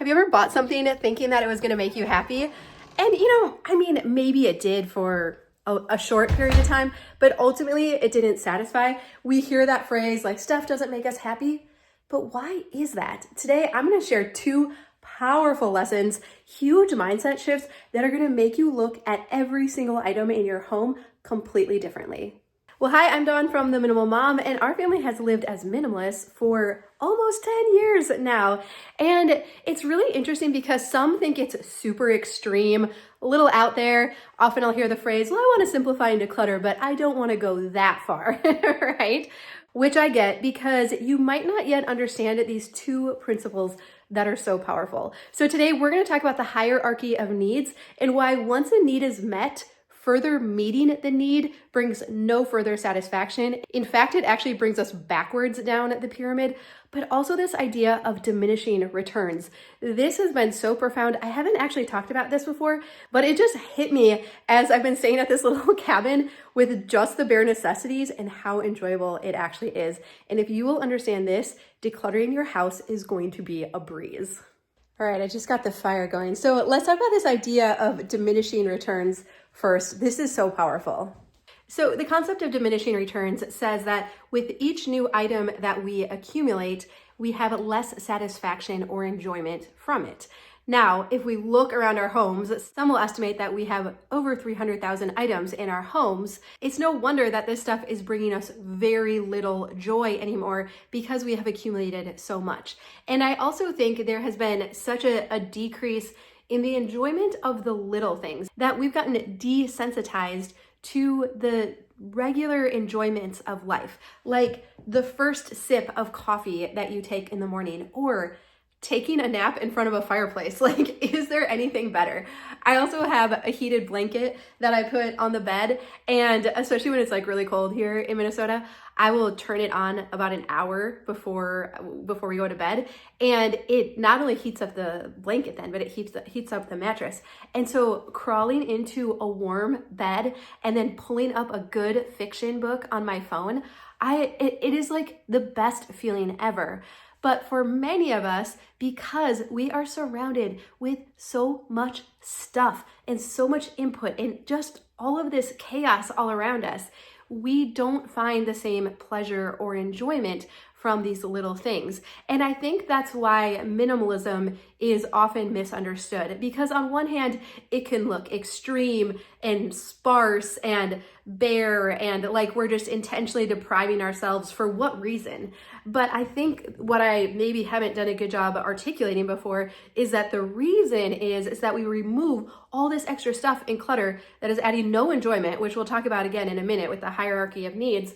Have you ever bought something thinking that it was going to make you happy? And maybe it did for a short period of time, but ultimately it didn't satisfy. We hear that phrase like stuff doesn't make us happy, but why is that? Today, I'm going to share two powerful lessons, huge mindset shifts that are going to make you look at every single item in your home completely differently. Well, hi, I'm Dawn from The Minimal Mom, and our family has lived as minimalists for almost 10 years now. And it's really interesting because some think it's super extreme, a little out there. Often I'll hear the phrase, well, I want to simplify and declutter, but I don't want to go that far, right? Which I get because you might not yet understand these two principles that are so powerful. So today we're going to talk about the hierarchy of needs and why once a need is met, further meeting the need brings no further satisfaction. In fact, it actually brings us backwards down the pyramid, but also this idea of diminishing returns. This has been so profound. I haven't actually talked about this before, but it just hit me as I've been staying at this little cabin with just the bare necessities and how enjoyable it actually is. And if you will understand this, decluttering your house is going to be a breeze. All right, I just got the fire going. So let's talk about this idea of diminishing returns first. This is so powerful. So the concept of diminishing returns says that with each new item that we accumulate, we have less satisfaction or enjoyment from it. Now, if we look around our homes, some will estimate that we have over 300,000 items in our homes. It's no wonder that this stuff is bringing us very little joy anymore because we have accumulated so much. And I also think there has been such a decrease in the enjoyment of the little things that we've gotten desensitized to the regular enjoyments of life, like the first sip of coffee that you take in the morning or taking a nap in front of a fireplace. Like, is there anything better? I also have a heated blanket that I put on the bed, and especially when it's like really cold here in Minnesota, I will turn it on about an hour before we go to bed, and it not only heats up the blanket then, but it heats up the mattress. And so crawling into a warm bed and then pulling up a good fiction book on my phone, it is like the best feeling ever. But for many of us, because we are surrounded with so much stuff and so much input and just all of this chaos all around us, we don't find the same pleasure or enjoyment from these little things. And I think that's why minimalism is often misunderstood, because on one hand, it can look extreme and sparse and bare and like we're just intentionally depriving ourselves for what reason. But I think what I maybe haven't done a good job articulating before is that the reason is that we remove all this extra stuff and clutter that is adding no enjoyment, which we'll talk about again in a minute with the hierarchy of needs.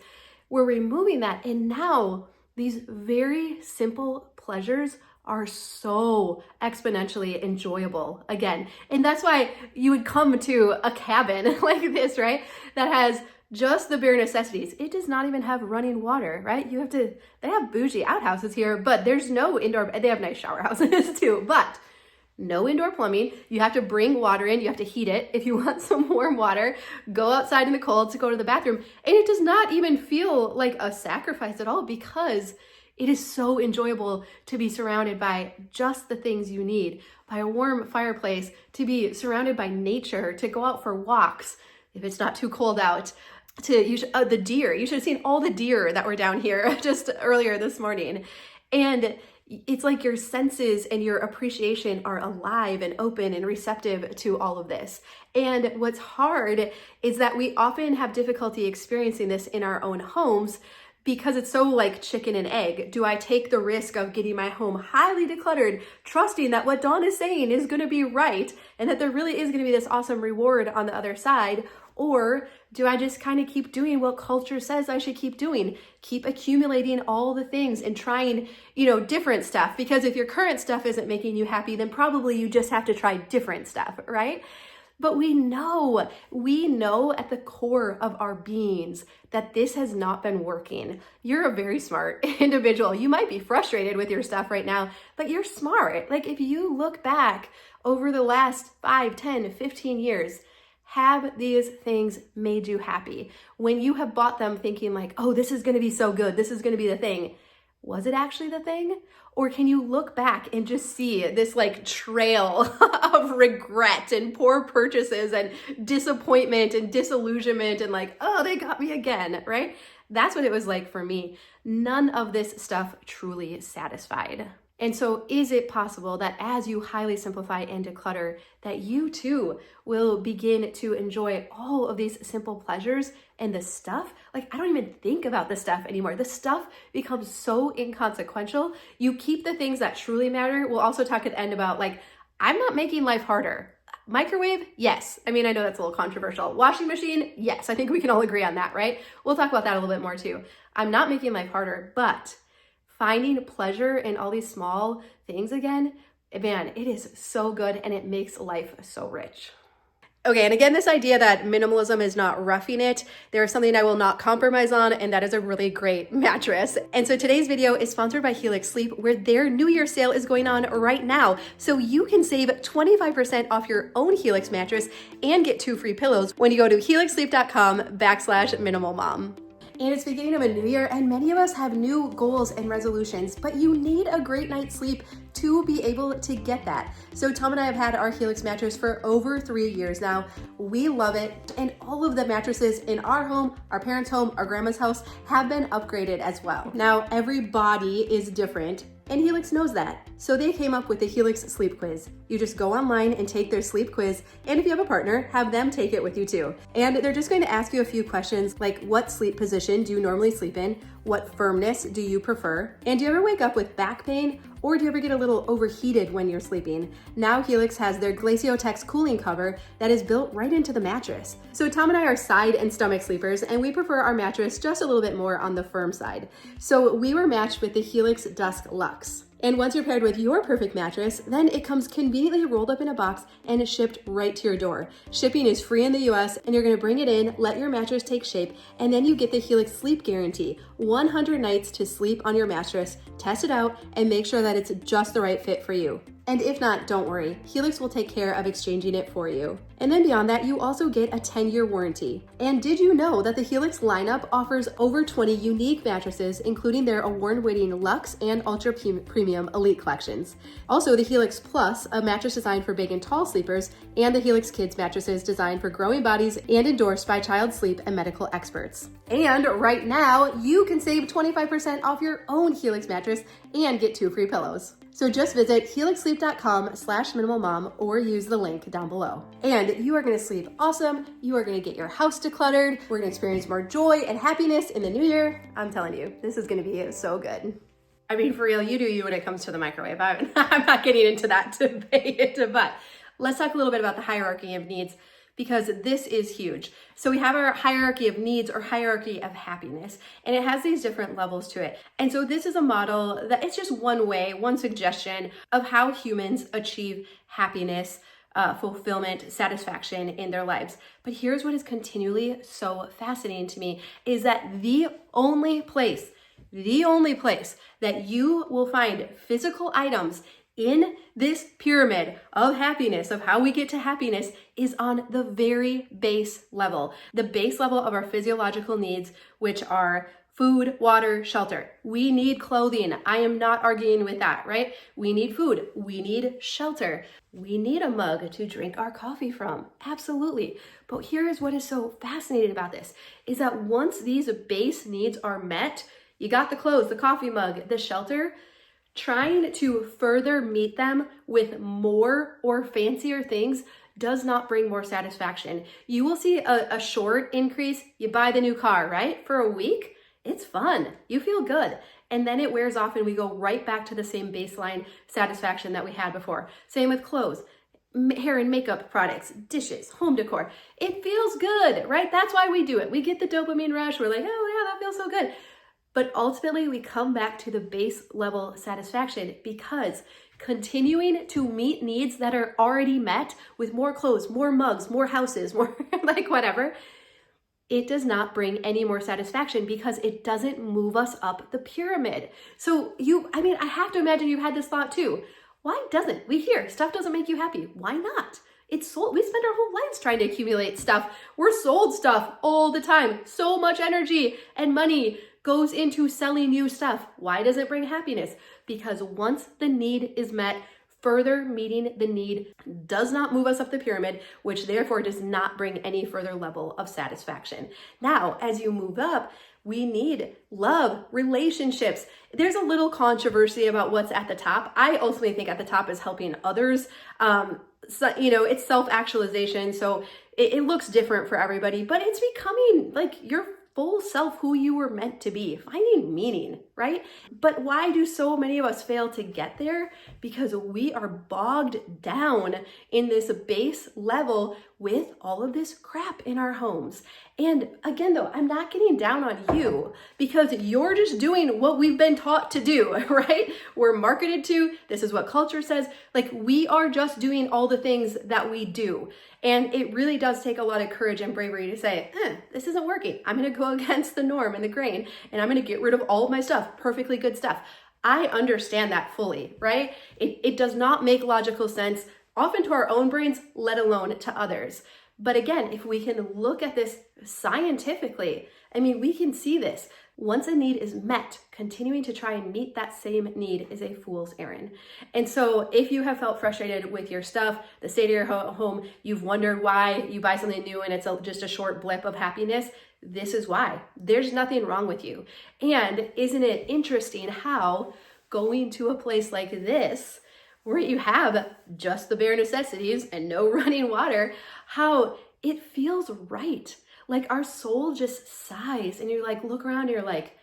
We're removing that, and now these very simple pleasures are so exponentially enjoyable again. And that's why you would come to a cabin like this, right? That has just the bare necessities. It does not even have running water, right? They have bougie outhouses here, but there's no indoor, they have nice shower houses too, but no indoor plumbing. You have to bring water in. You have to heat it. If you want some warm water, go outside in the cold to go to the bathroom. And it does not even feel like a sacrifice at all because it is so enjoyable to be surrounded by just the things you need, by a warm fireplace, to be surrounded by nature, to go out for walks if it's not too cold out, the deer. You should have seen all the deer that were down here just earlier this morning. And it's like your senses and your appreciation are alive and open and receptive to all of this. And what's hard is that we often have difficulty experiencing this in our own homes because it's so like chicken and egg. Do I take the risk of getting my home highly decluttered, trusting that what Dawn is saying is going to be right and that there really is going to be this awesome reward on the other side? Or do I just kind of keep doing what culture says I should keep doing? Keep accumulating all the things and trying, different stuff. Because if your current stuff isn't making you happy, then probably you just have to try different stuff, right? But we know at the core of our beings that this has not been working. You're a very smart individual. You might be frustrated with your stuff right now, but you're smart. Like if you look back over the last 5, 10, 15 years, have these things made you happy? When you have bought them thinking like, oh, this is going to be so good, this is going to be the thing, was it actually the thing? Or can you look back and just see this like trail of regret and poor purchases and disappointment and disillusionment and like, oh, they got me again, right? That's what it was like for me. None of this stuff truly satisfied. And so is it possible that as you highly simplify and declutter, that you too will begin to enjoy all of these simple pleasures and the stuff? Like, I don't even think about the stuff anymore. The stuff becomes so inconsequential. You keep the things that truly matter. We'll also talk at the end about like, I'm not making life harder. Microwave? Yes. I mean, I know that's a little controversial. Washing machine? Yes. I think we can all agree on that, right? We'll talk about that a little bit more too. I'm not making life harder, but finding pleasure in all these small things again, man, it is so good and it makes life so rich. Okay, and again, this idea that minimalism is not roughing it, there is something I will not compromise on, and that is a really great mattress. And so today's video is sponsored by Helix Sleep, where their New Year sale is going on right now. So you can save 25% off your own Helix mattress and get 2 free pillows when you go to helixsleep.com/minimalmom. And it's beginning of a new year, and many of us have new goals and resolutions, but you need a great night's sleep to be able to get that. So Tom and I have had our Helix mattress for over 3 years now. We love it, and all of the mattresses in our home, our parents' home, our grandma's house have been upgraded as well. Now, every body is different, and Helix knows that. So they came up with the Helix Sleep Quiz. You just go online and take their sleep quiz, and if you have a partner, have them take it with you too. And they're just going to ask you a few questions like, what sleep position do you normally sleep in? What firmness do you prefer? And do you ever wake up with back pain? Or do you ever get a little overheated when you're sleeping? Now Helix has their Glaciotex cooling cover that is built right into the mattress. So Tom and I are side and stomach sleepers, and we prefer our mattress just a little bit more on the firm side. So we were matched with the Helix Dusk Luxe. And once you're paired with your perfect mattress, then it comes conveniently rolled up in a box and is shipped right to your door. Shipping is free in the US, and you're gonna bring it in, let your mattress take shape, and then you get the Helix Sleep Guarantee. 100 nights to sleep on your mattress, test it out, and make sure that it's just the right fit for you. And if not, don't worry, Helix will take care of exchanging it for you. And then beyond that, you also get a 10-year warranty. And did you know that the Helix lineup offers over 20 unique mattresses, including their award-winning Luxe and Ultra Premium Elite collections? Also, the Helix Plus, a mattress designed for big and tall sleepers, and the Helix Kids mattresses designed for growing bodies and endorsed by child sleep and medical experts. And right now, you can save 25% off your own Helix mattress and get 2 free pillows. So just visit helixsleep.com/minimalmom or use the link down below. And you are gonna sleep awesome. You are gonna get your house decluttered. We're gonna experience more joy and happiness in the new year. I'm telling you, this is gonna be so good. I mean, for real, you do you when it comes to the microwave. I'm not getting into that debate, but let's talk a little bit about the hierarchy of needs, because this is huge. So we have our hierarchy of needs or hierarchy of happiness, and it has these different levels to it. And so this is a model that it's just one way, one suggestion of how humans achieve happiness, fulfillment, satisfaction in their lives. But here's what is continually so fascinating to me is that the only place that you will find physical items in this pyramid of happiness, of how we get to happiness, is on the very base level. The base level of our physiological needs, which are food, water, shelter. We need clothing. I am not arguing with that, right? We need food. We need shelter. We need a mug to drink our coffee from. Absolutely. But here is what is so fascinating about this, is that once these base needs are met, you got the clothes, the coffee mug, the shelter, trying to further meet them with more or fancier things does not bring more satisfaction. You will see a short increase. You buy the new car, right? For a week, it's fun. You feel good. And then it wears off and we go right back to the same baseline satisfaction that we had before. Same with clothes, hair and makeup products, dishes, home decor. It feels good, right? That's why we do it. We get the dopamine rush. We're like, oh yeah, that feels so good. But ultimately, we come back to the base level satisfaction because continuing to meet needs that are already met with more clothes, more mugs, more houses, more like whatever, it does not bring any more satisfaction because it doesn't move us up the pyramid. So I have to imagine you had this thought too. Why doesn't? We hear stuff doesn't make you happy. Why not? It's sold. We spend our whole lives trying to accumulate stuff. We're sold stuff all the time. So much energy and money goes into selling you stuff. Why does it bring happiness? Because once the need is met, further meeting the need does not move us up the pyramid, which therefore does not bring any further level of satisfaction. Now, as you move up, we need love, relationships. There's a little controversy about what's at the top. I ultimately think at the top is helping others. So, it's self-actualization. So it looks different for everybody, but it's becoming like your full self, who you were meant to be, finding meaning, right? But why do so many of us fail to get there? Because we are bogged down in this base level with all of this crap in our homes. And again, though, I'm not getting down on you because you're just doing what we've been taught to do, right? We're marketed to, this is what culture says, like we are just doing all the things that we do. And it really does take a lot of courage and bravery to say, this isn't working. I'm going to go against the norm and the grain, and I'm going to get rid of all of my stuff, perfectly good stuff. I understand that fully, right? It does not make logical sense, often to our own brains, let alone to others. But again, if we can look at this scientifically, we can see this. Once a need is met, continuing to try and meet that same need is a fool's errand. And so if you have felt frustrated with your stuff, the state of your home, you've wondered why you buy something new and it's just a short blip of happiness, this is why. There's nothing wrong with you. And isn't it interesting how going to a place like this, where you have just the bare necessities and no running water, how it feels right. Like our soul just sighs and you look around and you're like,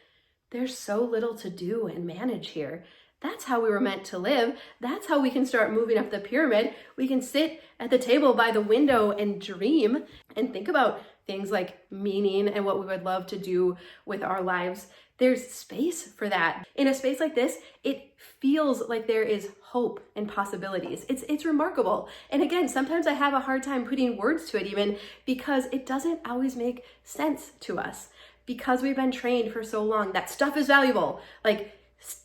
there's so little to do and manage here. That's how we were meant to live. That's how we can start moving up the pyramid. We can sit at the table by the window and dream and think about things like meaning and what we would love to do with our lives. There's space for that. In a space like this, it feels like there is hope and possibilities. It's remarkable. And again, sometimes I have a hard time putting words to it even because it doesn't always make sense to us because we've been trained for so long that stuff is valuable. Like,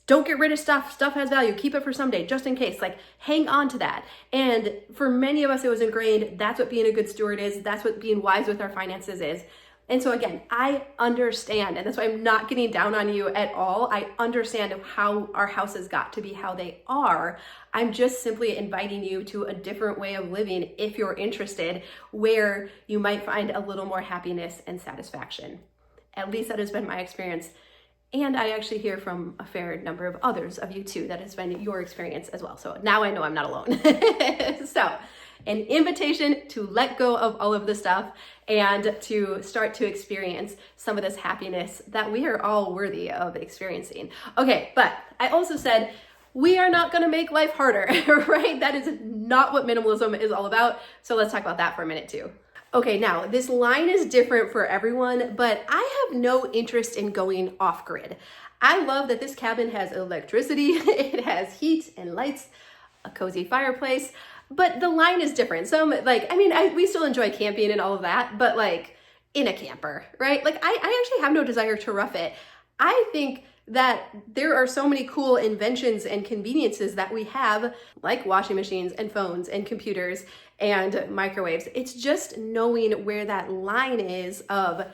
don't get rid of stuff. Stuff has value. Keep it for someday, just in case. Like, hang on to that. And for many of us, it was ingrained. That's what being a good steward is. That's what being wise with our finances is. And so again, I understand, and that's why I'm not getting down on you at all. I understand how our houses got to be how they are. I'm just simply inviting you to a different way of living if you're interested, where you might find a little more happiness and satisfaction. At least that has been my experience. And I actually hear from a fair number of others of you too, that has been your experience as well. So now I know I'm not alone. So an invitation to let go of all of the stuff and to start to experience some of this happiness that we are all worthy of experiencing. Okay, but I also said, we are not gonna make life harder, right? That is not what minimalism is all about. So let's talk about that for a minute too. Okay, now this line is different for everyone, but I have no interest in going off grid. I love that this cabin has electricity, it has heat and lights, a cozy fireplace, but the line is different. Some we still enjoy camping and all of that, but in a camper, right? I actually have no desire to rough it. I think that there are so many cool inventions and conveniences that we have, like washing machines and phones and computers and microwaves. It's just knowing where that line is of,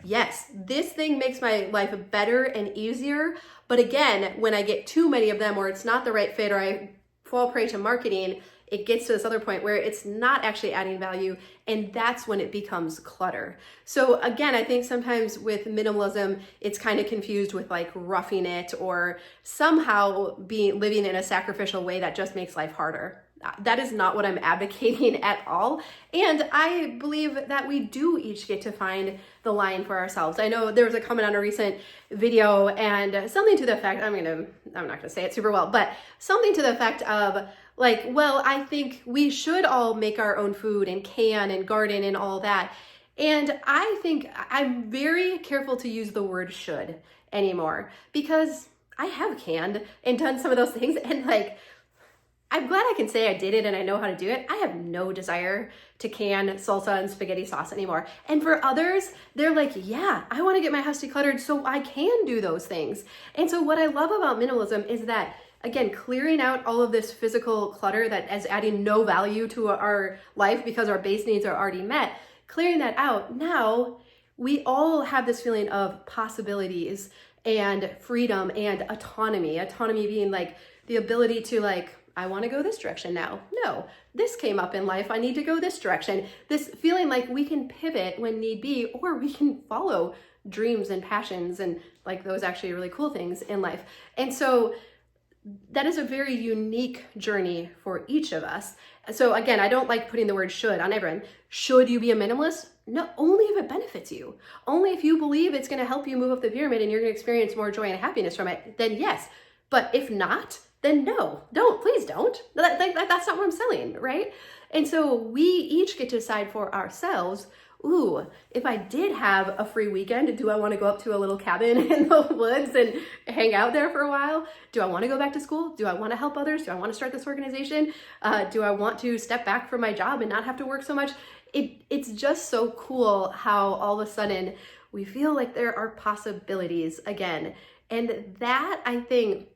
yes, this thing makes my life better and easier. But again, when I get too many of them or it's not the right fit or I fall prey to marketing, it gets to this other point where it's not actually adding value, and that's when it becomes clutter. So again, I think sometimes with minimalism, it's kind of confused with roughing it or somehow living in a sacrificial way that just makes life harder. That is not what I'm advocating at all. And I believe that we do each get to find the line for ourselves. I know there was a comment on a recent video and something to the effect, I'm not gonna say it super well, but something to the effect of I think we should all make our own food and can and garden and all that. And I think I'm very careful to use the word should anymore because I have canned and done some of those things and I'm glad I can say I did it and I know how to do it. I have no desire to can salsa and spaghetti sauce anymore. And for others, they're yeah, I want to get my house decluttered so I can do those things. And so what I love about minimalism is that, again, clearing out all of this physical clutter that is adding no value to our life because our base needs are already met, clearing that out, now we all have this feeling of possibilities and freedom and autonomy. Autonomy being like the ability to like, I want to go this direction now. No, this came up in life. I need to go this direction. This feeling like we can pivot when need be, or we can follow dreams and passions and like those actually really cool things in life. And so that is a very unique journey for each of us. So again, I don't like putting the word should on everyone. Should you be a minimalist? No, only if it benefits you. Only if you believe it's going to help you move up the pyramid and you're going to experience more joy and happiness from it, then yes. But if not, then no, please don't. That's not what I'm selling, right? And so we each get to decide for ourselves, ooh, if I did have a free weekend, do I want to go up to a little cabin in the woods and hang out there for a while? Do I want to go back to school? Do I want to help others? Do I want to start this organization? Do I want to step back from my job and not have to work so much? It's just so cool how all of a sudden we feel like there are possibilities again. And that, I think,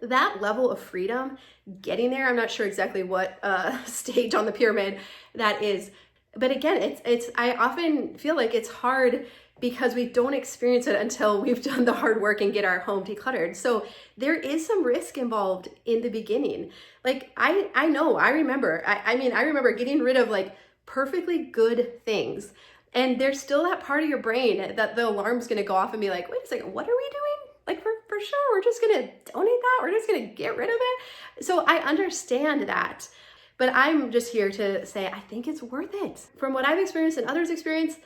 that level of freedom, getting there, I'm not sure exactly what stage on the pyramid that is. But again, I often feel like it's hard because we don't experience it until we've done the hard work and get our home decluttered. So there is some risk involved in the beginning. Like I remember getting rid of like perfectly good things. And there's still that part of your brain that the alarm's gonna go off and be like, wait a second, what are we doing? Like for sure, we're just gonna donate that. We're just gonna get rid of it. So I understand that. But I'm just here to say, I think it's worth it. From what I've experienced and others experience,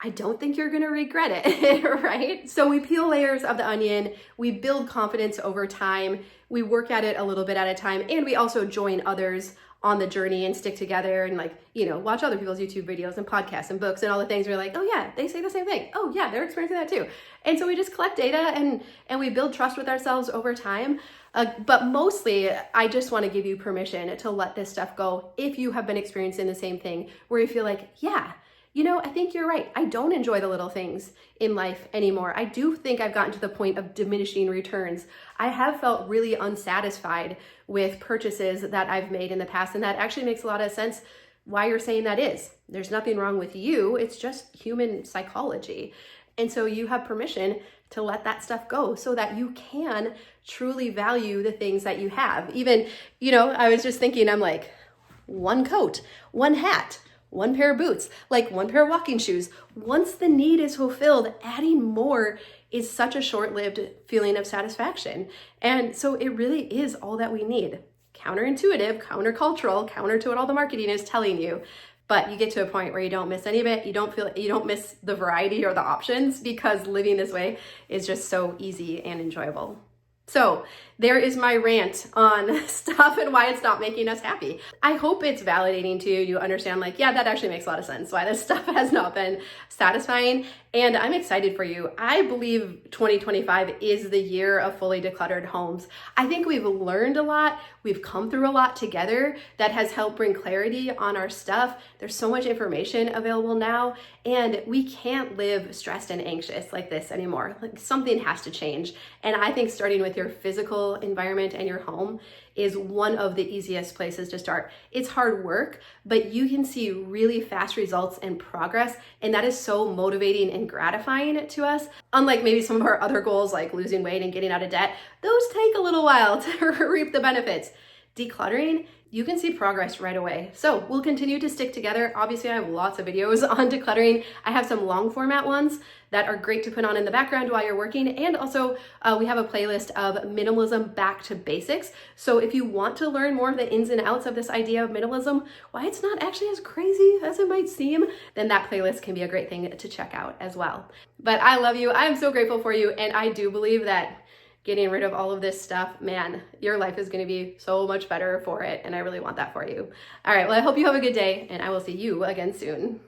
I don't think you're gonna regret it, right? So we peel layers of the onion, we build confidence over time, we work at it a little bit at a time, and we also join others on the journey and stick together and like, watch other people's YouTube videos and podcasts and books and all the things. We're like, oh yeah, they say the same thing. Oh yeah, they're experiencing that too. And so we just collect data and we build trust with ourselves over time. But mostly, I just want to give you permission to let this stuff go if you have been experiencing the same thing where you feel like, yeah, I think you're right. I don't enjoy the little things in life anymore. I do think I've gotten to the point of diminishing returns. I have felt really unsatisfied with purchases that I've made in the past, and that actually makes a lot of sense why you're saying that is. There's nothing wrong with you. It's just human psychology. And so you have permission to let that stuff go so that you can truly value the things that you have. Even, I was just thinking, I'm like, one coat, one hat, one pair of boots, like one pair of walking shoes. Once the need is fulfilled, adding more is such a short-lived feeling of satisfaction. And so it really is all that we need. Counterintuitive, countercultural, counter to what all the marketing is telling you. But you get to a point where you don't miss any of it. You don't miss the variety or the options because living this way is just so easy and enjoyable. So there is my rant on stuff and why it's not making us happy. I hope it's validating to you. You understand like, yeah, that actually makes a lot of sense why this stuff has not been satisfying. And I'm excited for you. I believe 2025 is the year of fully decluttered homes. I think we've learned a lot. We've come through a lot together that has helped bring clarity on our stuff. There's so much information available now, and we can't live stressed and anxious like this anymore. Like something has to change. And I think starting with your physical environment and your home is one of the easiest places to start. It's hard work, but you can see really fast results and progress, and that is so motivating and gratifying to us. Unlike maybe some of our other goals like losing weight and getting out of debt, those take a little while to reap the benefits. Decluttering, you can see progress right away. So we'll continue to stick together. Obviously, I have lots of videos on decluttering. I have some long format ones that are great to put on in the background while you're working. And also we have a playlist of minimalism back to basics. So if you want to learn more of the ins and outs of this idea of minimalism, why it's not actually as crazy as it might seem, then that playlist can be a great thing to check out as well. But I love you. I'm so grateful for you. And I do believe that getting rid of all of this stuff, man, your life is going to be so much better for it. And I really want that for you. All right. Well, I hope you have a good day and I will see you again soon.